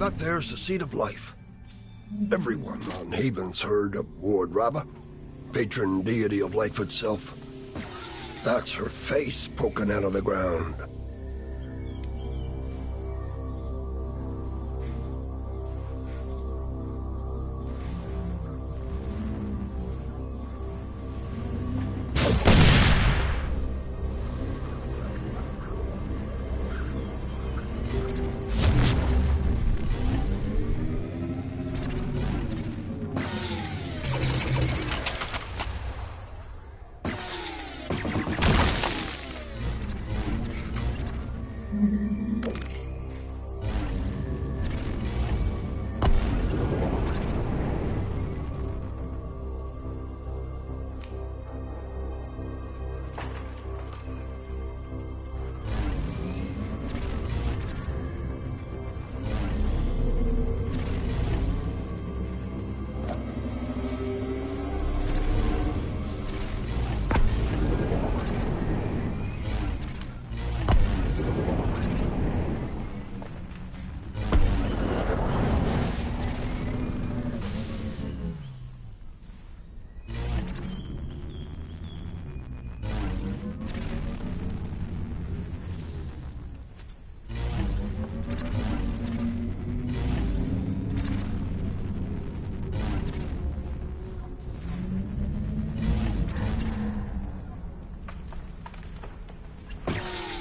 That there's the seat of life. Everyone on Haven's heard of Ward Rabba, patron deity of life itself. That's her face poking out of the ground.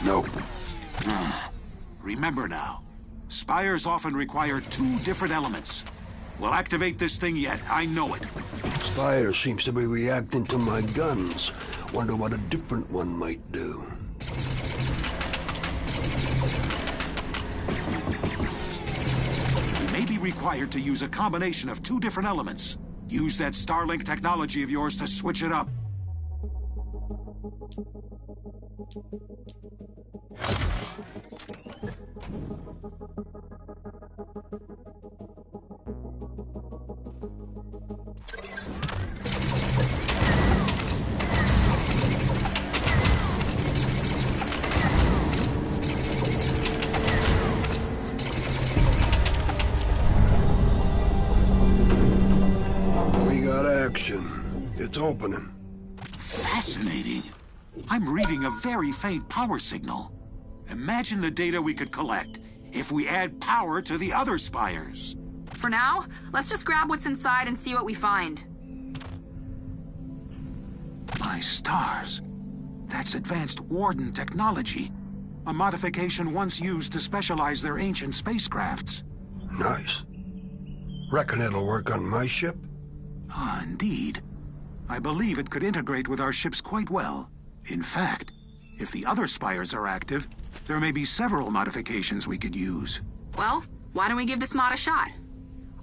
Nope. Remember now, spires often require 2 different elements. We'll activate this thing yet, I know it. Spire seems to be reacting to my guns. Wonder what a different one might do. We may be required to use a combination of 2 different elements. Use that Starlink technology of yours to switch it up. We got action. It's opening. Fascinating. I'm reading a very faint power signal. Imagine the data we could collect if we add power to the other spires. For now, let's just grab what's inside and see what we find. My stars. That's advanced Warden technology. A modification once used to specialize their ancient spacecrafts. Nice. Reckon it'll work on my ship? Ah, indeed. I believe it could integrate with our ships quite well. In fact, if the other spires are active, there may be several modifications we could use. Well, why don't we give this mod a shot?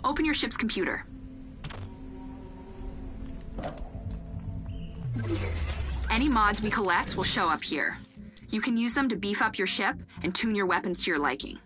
Open your ship's computer. Any mods we collect will show up here. You can use them to beef up your ship and tune your weapons to your liking.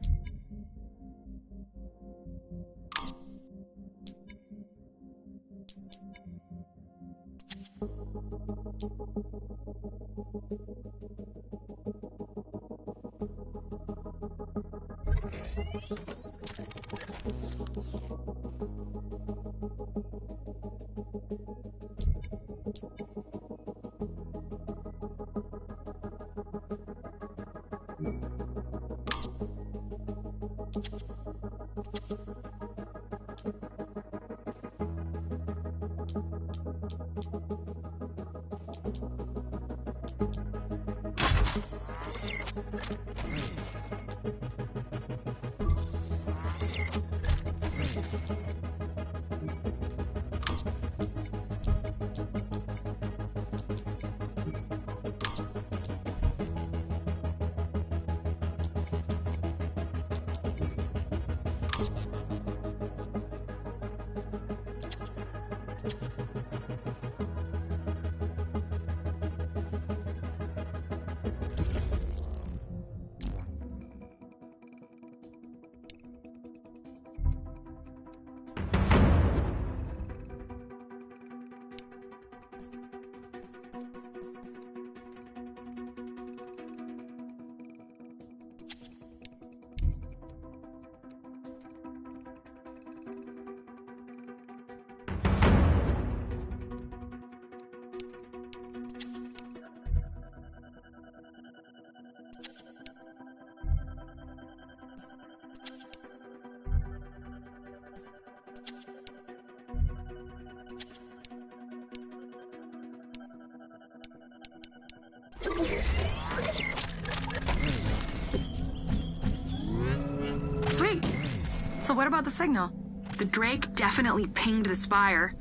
So what about the signal? The Drake definitely pinged the spire,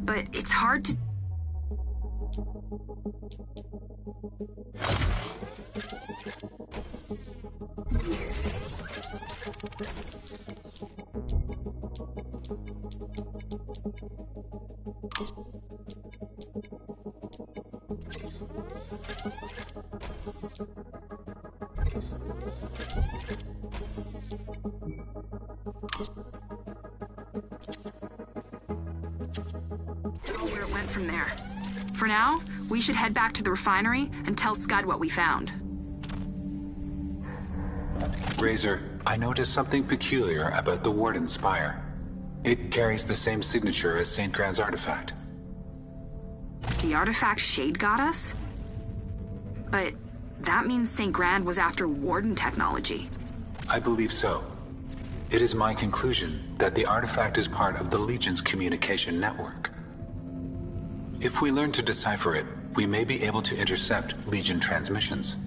but it's hard to... where it went from there. For now, we should head back to the refinery and tell Scud what we found. Razor, I noticed something peculiar about the Warden Spire. It carries the same signature as St. Grand's artifact. The artifact Shade got us? But that means St. Grand was after Warden technology. I believe so. It is my conclusion that the artifact is part of the Legion's communication network. If we learn to decipher it, we may be able to intercept Legion transmissions.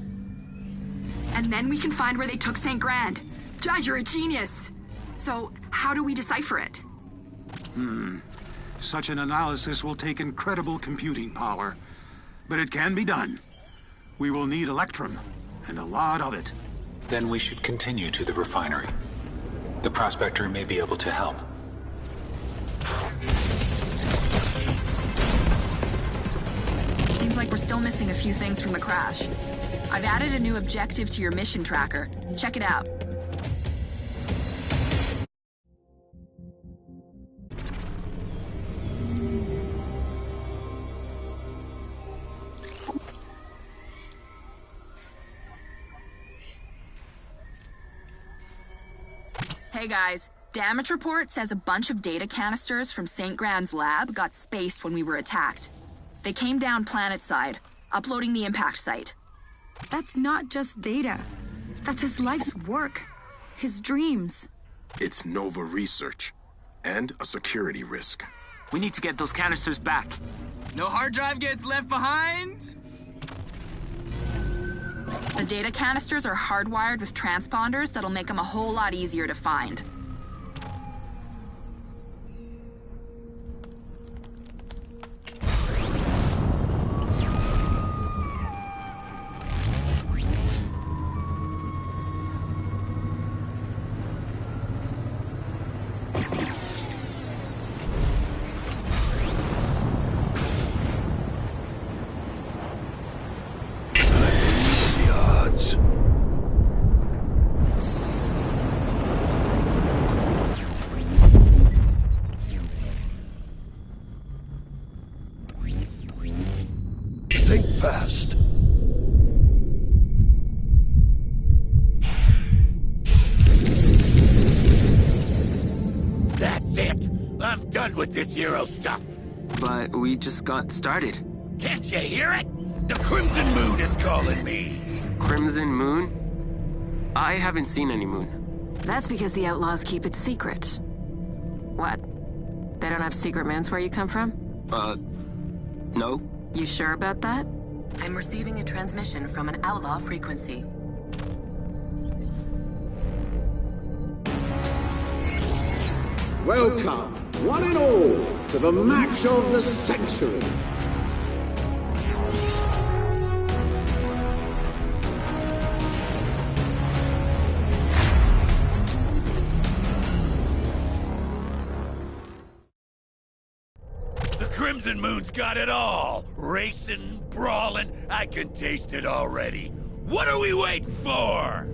And then we can find where they took St. Grand. Judge, you're a genius! So, how do we decipher it? Such an analysis will take incredible computing power. But it can be done. We will need Electrum, and a lot of it. Then we should continue to the refinery. The Prospector may be able to help. Seems like we're still missing a few things from the crash. I've added a new objective to your mission tracker. Check it out. Hey guys, damage report says a bunch of data canisters from St. Grand's lab got spaced when we were attacked. They came down planetside, uploading the impact site. That's not just data. That's his life's work. His dreams. It's Nova research. And a security risk. We need to get those canisters back. No hard drive gets left behind. The data canisters are hardwired with transponders that'll make them a whole lot easier to find. Think fast. That's it. I'm done with this hero stuff. But we just got started. Can't you hear it? The Crimson Moon is calling me. Crimson Moon? I haven't seen any moon. That's because the Outlaws keep it secret. What? They don't have secret moons where you come from? No. You sure about that? I'm receiving a transmission from an Outlaw frequency. Welcome, one and all, to the match of the century. The Crimson Moon's got it all. Racing, brawling, I can taste it already. What are we waiting for?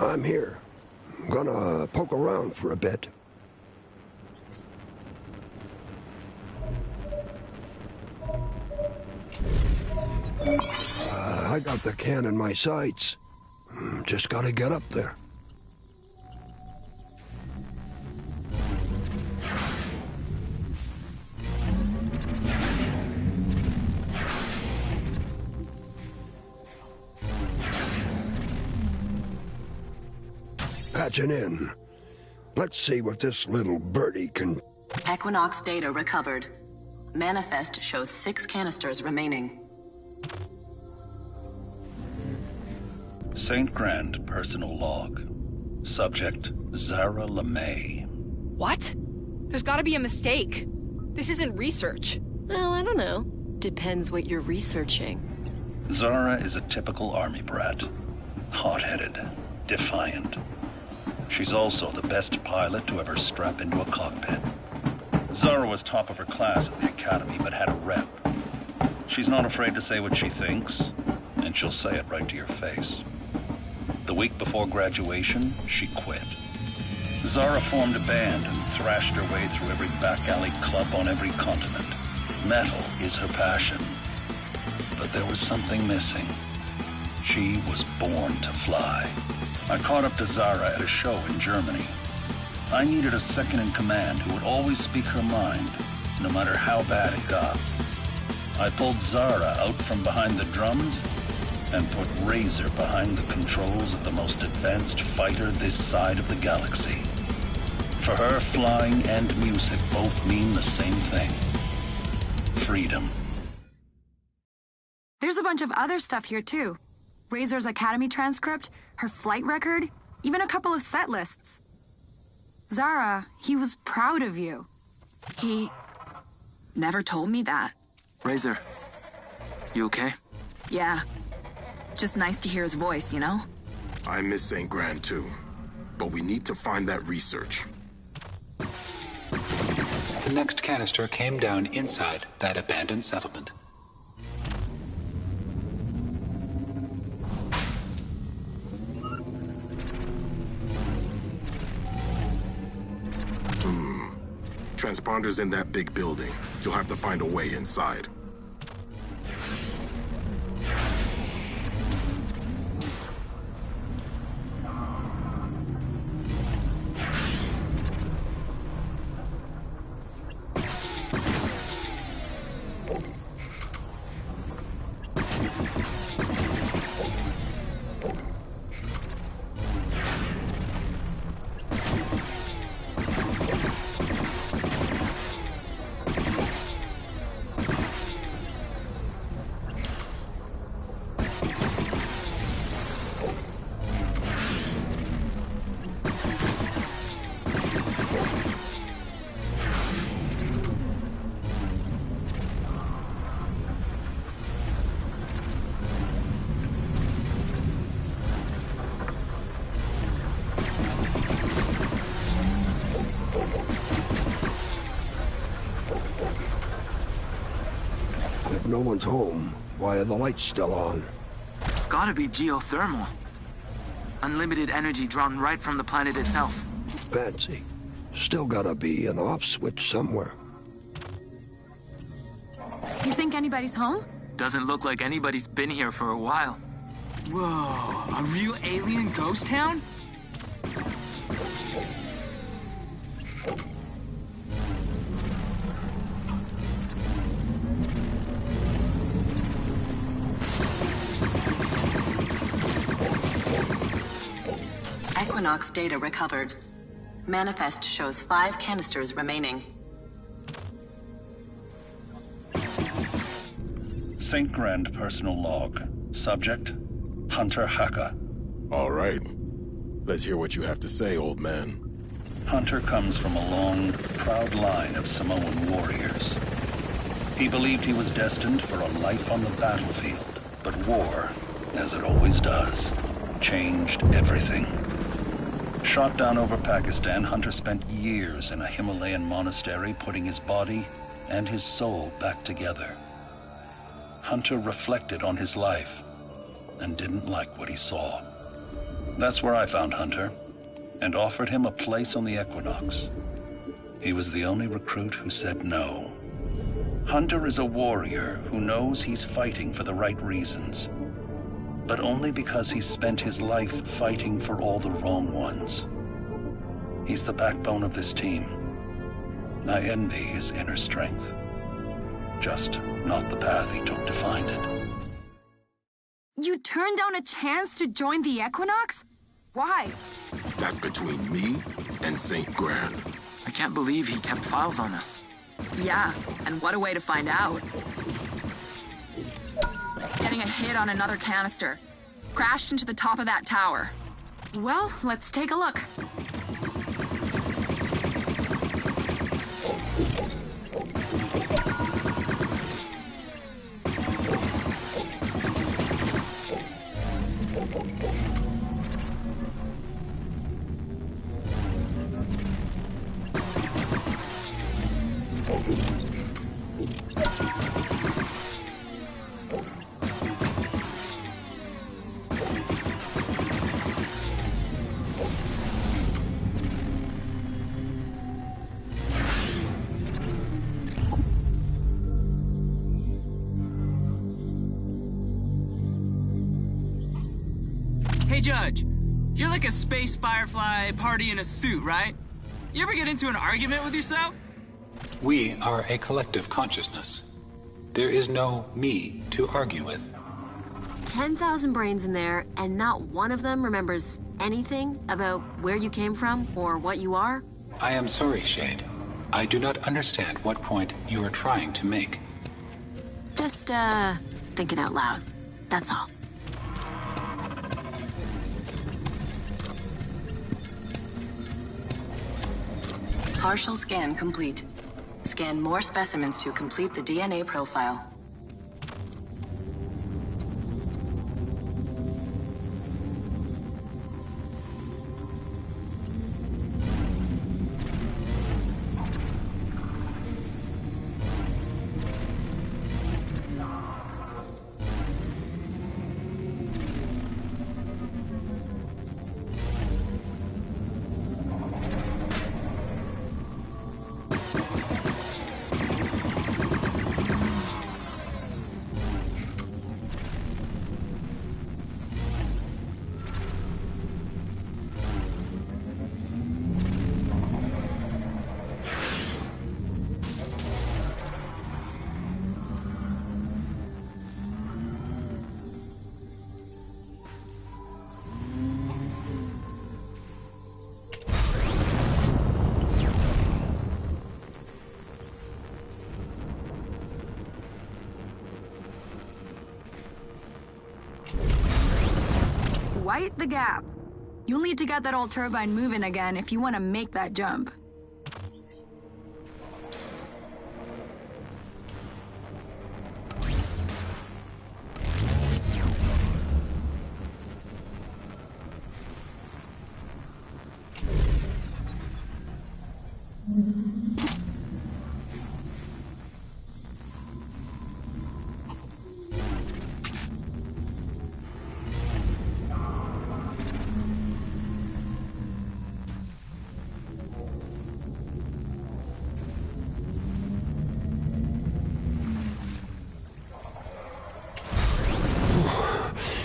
I'm here. I'm gonna poke around for a bit. I got the can in my sights. Just gotta get up there. Patching in. Let's see what this little birdie can... Equinox data recovered. Manifest shows 6 canisters remaining. St. Grand personal log. Subject, Zara LeMay. What? There's gotta be a mistake. This isn't research. Well, I don't know. Depends what you're researching. Zara is a typical army brat. Hot-headed, defiant. She's also the best pilot to ever strap into a cockpit. Zara was top of her class at the academy, but had a rep. She's not afraid to say what she thinks, and she'll say it right to your face. The week before graduation, she quit. Zara formed a band and thrashed her way through every back alley club on every continent. Metal is her passion. But there was something missing. She was born to fly. I caught up to Zara at a show in Germany. I needed a second in command who would always speak her mind, no matter how bad it got. I pulled Zara out from behind the drums and put Razor behind the controls of the most advanced fighter this side of the galaxy. For her, flying and music both mean the same thing. Freedom. There's a bunch of other stuff here, too. Razor's Academy transcript, her flight record, even a couple of set lists. Zara, he was proud of you. He never told me that. Razor, you okay? Yeah. Just nice to hear his voice, you know? I miss St. Grand too, but we need to find that research. The next canister came down inside that abandoned settlement. Transponder's in that big building. You'll have to find a way inside. If no one's home, why are the lights still on? It's gotta be geothermal. Unlimited energy drawn right from the planet itself. Fancy. Still gotta be an off switch somewhere. You think anybody's home? Doesn't look like anybody's been here for a while. Whoa, a real alien ghost town? Equinox data recovered. Manifest shows 5 canisters remaining. St. Grand personal log. Subject, Hunter Haka. All right. Let's hear what you have to say, old man. Hunter comes from a long, proud line of Samoan warriors. He believed he was destined for a life on the battlefield, but war, as it always does, changed everything. Shot down over Pakistan, Hunter spent years in a Himalayan monastery putting his body and his soul back together. Hunter reflected on his life and didn't like what he saw. That's where I found Hunter, and offered him a place on the Equinox. He was the only recruit who said no. Hunter is a warrior who knows he's fighting for the right reasons, but only because he's spent his life fighting for all the wrong ones. He's the backbone of this team. I envy his inner strength. Just not the path he took to find it. You turned down a chance to join the Equinox? Why? That's between me and St. Gran. I can't believe he kept files on us. Yeah, and what a way to find out. Getting a hit on another canister. Crashed into the top of that tower. Well, let's take a look. Hey, Judge. You're like a space firefly party in a suit, right? You ever get into an argument with yourself? We are a collective consciousness. There is no me to argue with. 10,000 brains in there, and not one of them remembers anything about where you came from or what you are? I am sorry, Shade. I do not understand what point you are trying to make. Just, thinking out loud. That's all. Partial scan complete. Scan more specimens to complete the DNA profile. Widen the gap. You'll need to get that old turbine moving again if you want to make that jump.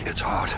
It's hot.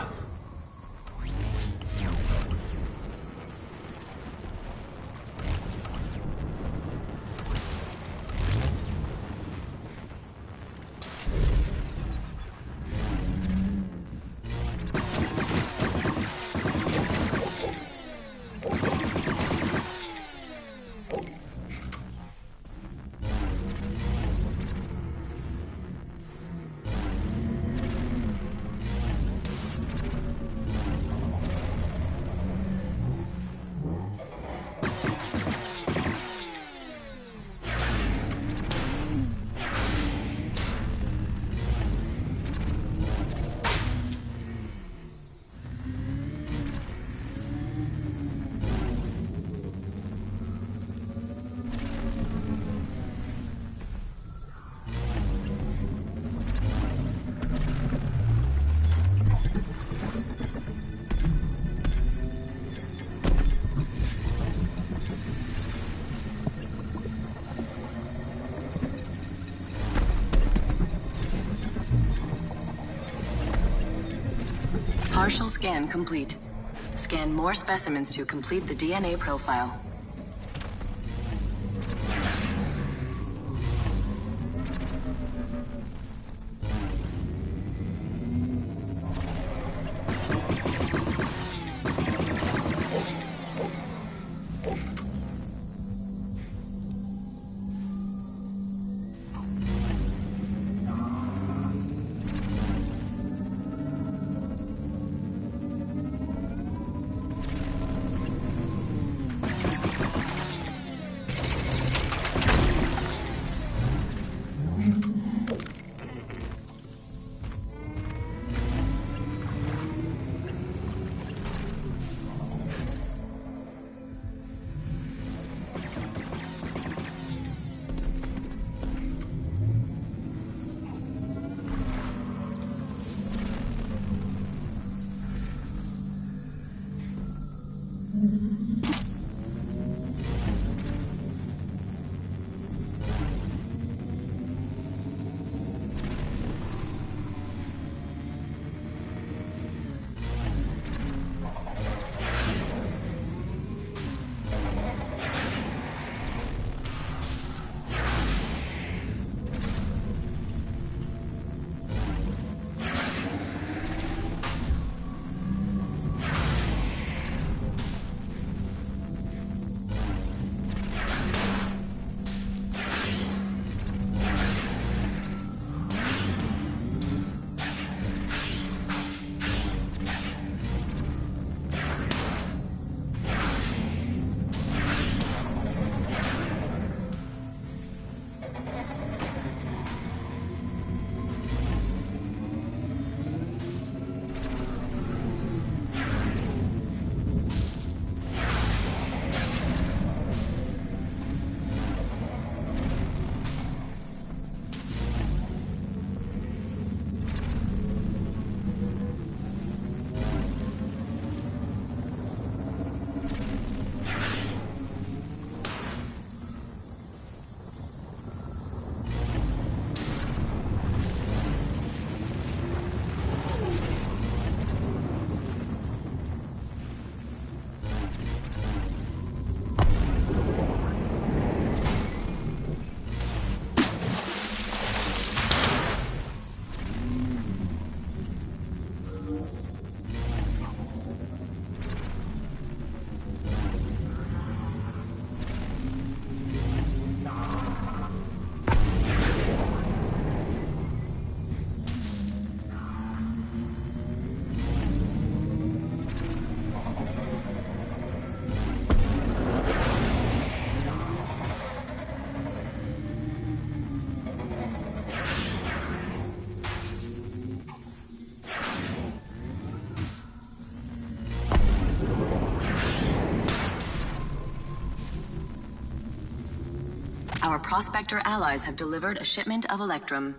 Partial scan complete. Scan more specimens to complete the DNA profile. Our prospector allies have delivered a shipment of Electrum.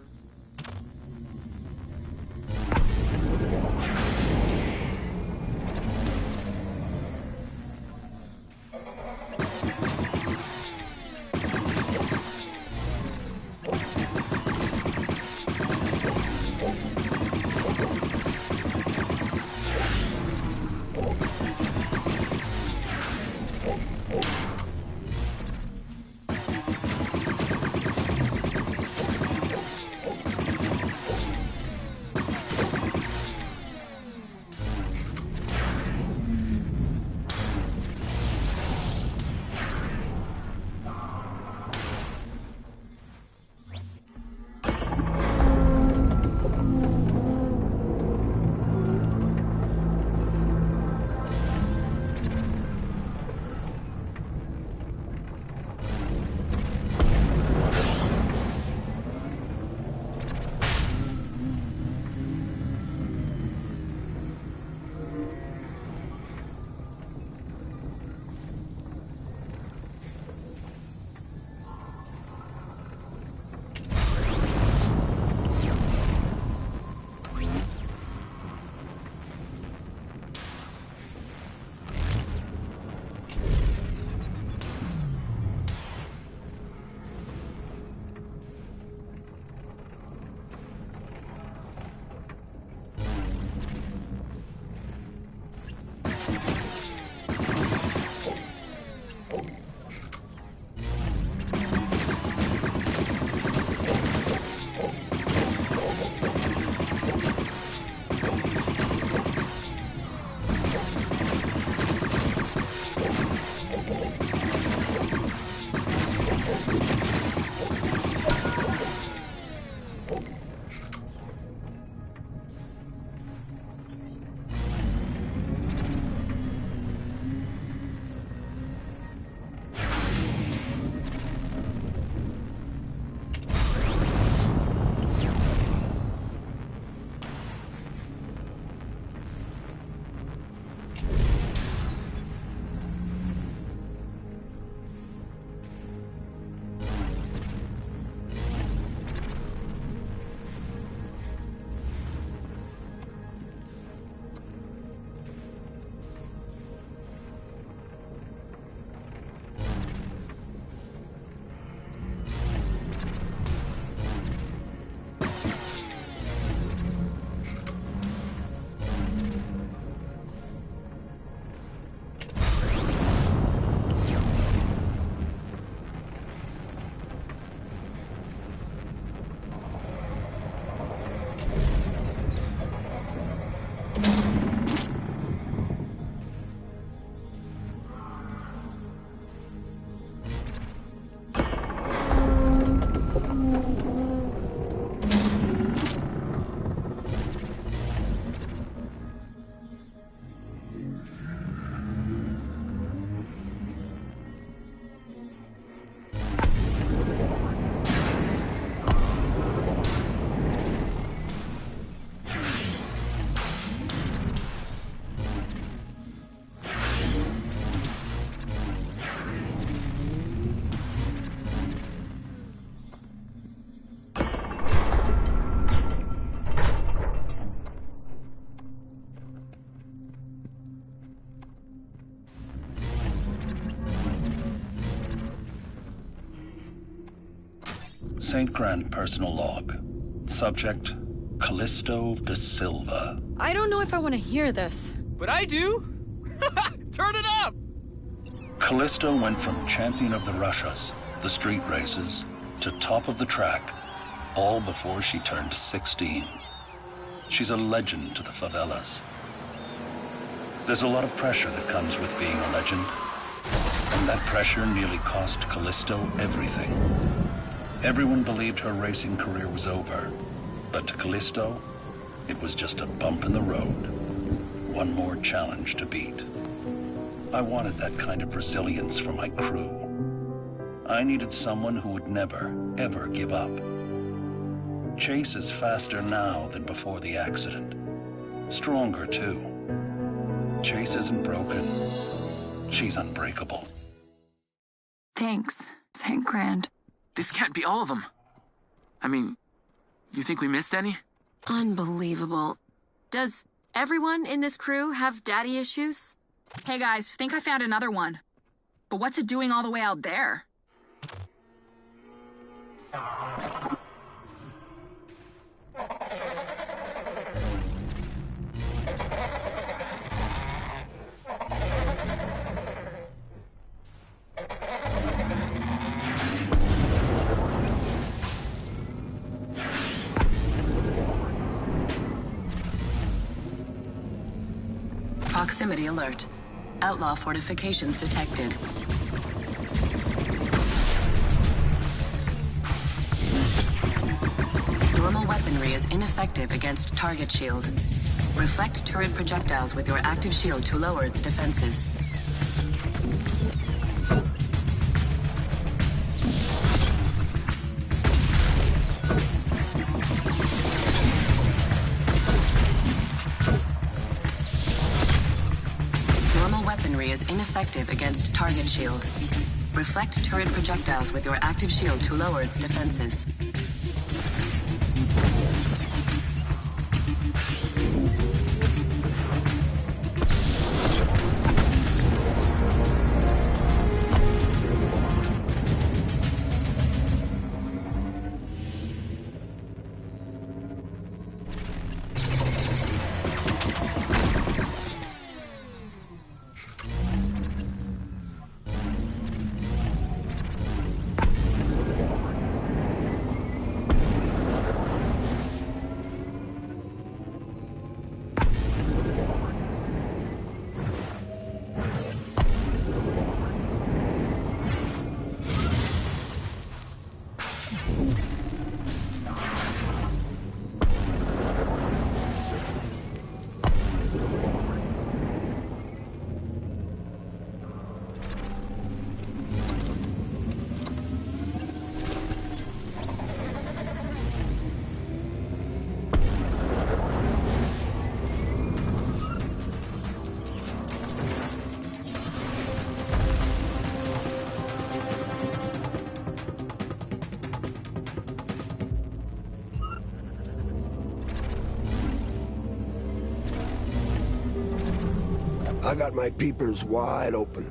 St. Grand personal log. Subject, Callisto de Silva. I don't know if I want to hear this. But I do! Turn it up! Callisto went from champion of the Russias, the street races, to top of the track, all before she turned 16. She's a legend to the favelas. There's a lot of pressure that comes with being a legend, and that pressure nearly cost Callisto everything. Everyone believed her racing career was over, but to Callisto, it was just a bump in the road. One more challenge to beat. I wanted that kind of resilience for my crew. I needed someone who would never, ever give up. Chase is faster now than before the accident. Stronger, too. Chase isn't broken. She's unbreakable. Thanks, St. Grand. This can't be all of them. I mean, you think we missed any? Unbelievable. Does everyone in this crew have daddy issues? Hey guys, think I found another one. But what's it doing all the way out there? Proximity alert. Outlaw fortifications detected. Normal weaponry is ineffective against target shield. Reflect turret projectiles with your active shield to lower its defenses. Is ineffective against target shield. Reflect turret projectiles with your active shield to lower its defenses. I got my peepers wide open.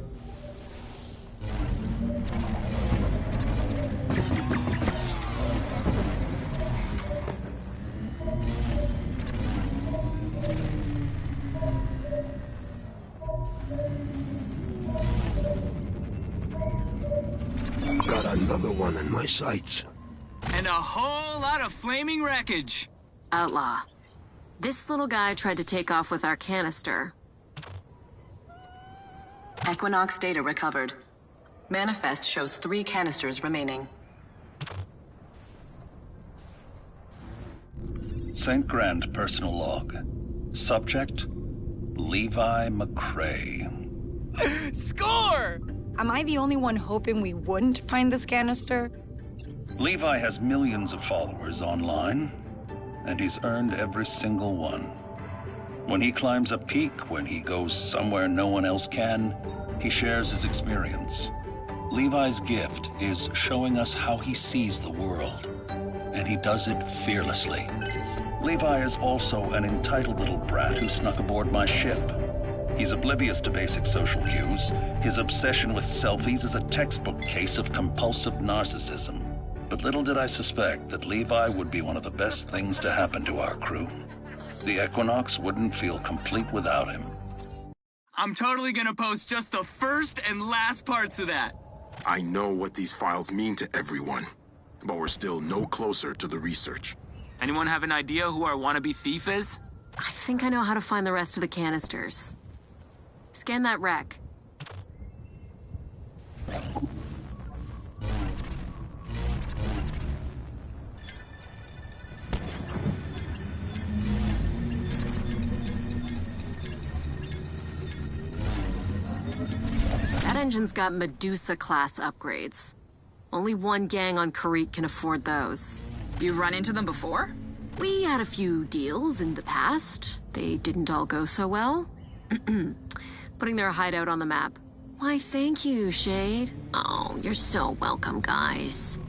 Got another one in my sights. And a whole lot of flaming wreckage. Outlaw. This little guy tried to take off with our canister. Equinox data recovered. Manifest shows 3 canisters remaining. St. Grand personal log. Subject, Levi McCrae. Score! Am I the only one hoping we wouldn't find this canister? Levi has millions of followers online, and he's earned every single one. When he climbs a peak, when he goes somewhere no one else can, he shares his experience. Levi's gift is showing us how he sees the world, and he does it fearlessly. Levi is also an entitled little brat who snuck aboard my ship. He's oblivious to basic social cues. His obsession with selfies is a textbook case of compulsive narcissism. But little did I suspect that Levi would be one of the best things to happen to our crew. The Equinox wouldn't feel complete without him. I'm totally gonna post just the first and last parts of that. I know what these files mean to everyone, but we're still no closer to the research. Anyone have an idea who our wannabe thief is? I think I know how to find the rest of the canisters. Scan that wreck. That engine's got Medusa-class upgrades. Only one gang on Karite can afford those. You've run into them before? We had a few deals in the past. They didn't all go so well. Putting their hideout on the map. Why, thank you, Shade. Oh, you're so welcome, guys.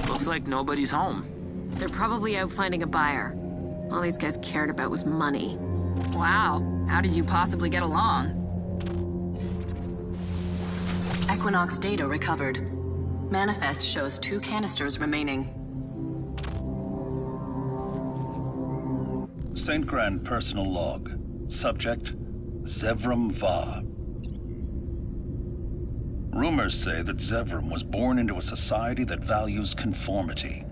Looks like nobody's home. They're probably out finding a buyer. All these guys cared about was money. Wow, how did you possibly get along? Equinox data recovered. Manifest shows 2 canisters remaining. St. Grand personal log. Subject, Zevram Va. Rumors say that Zevram was born into a society that values conformity,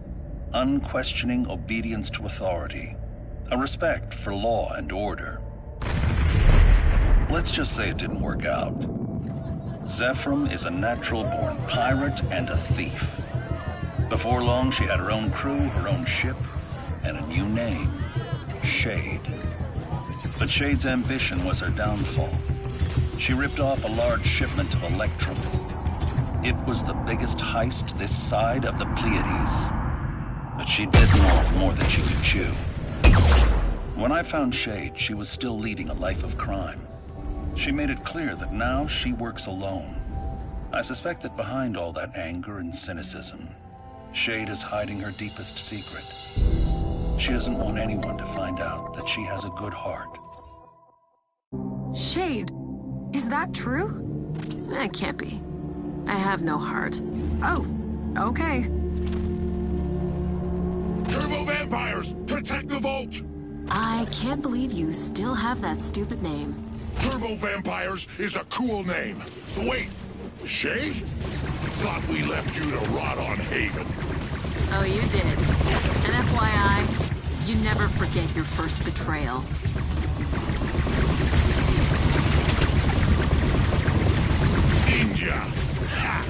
unquestioning obedience to authority, a respect for law and order. Let's just say it didn't work out. Zevram is a natural-born pirate and a thief. Before long, she had her own crew, her own ship, and a new name, Shade. But Shade's ambition was her downfall. She ripped off a large shipment of Electrum. It was the biggest heist this side of the Pleiades. But she'd bitten off more than she could chew. When I found Shade, she was still leading a life of crime. She made it clear that now she works alone. I suspect that behind all that anger and cynicism, Shade is hiding her deepest secret. She doesn't want anyone to find out that she has a good heart. Shade, is that true? That can't be. I have no heart. Oh, okay. Turbo vampires, protect the vault! I can't believe you still have that stupid name. Turbo vampires is a cool name. Wait, Shay? Thought we left you to rot on Haven. Oh, you did. And FYI, you never forget your first betrayal. Ninja! Ha!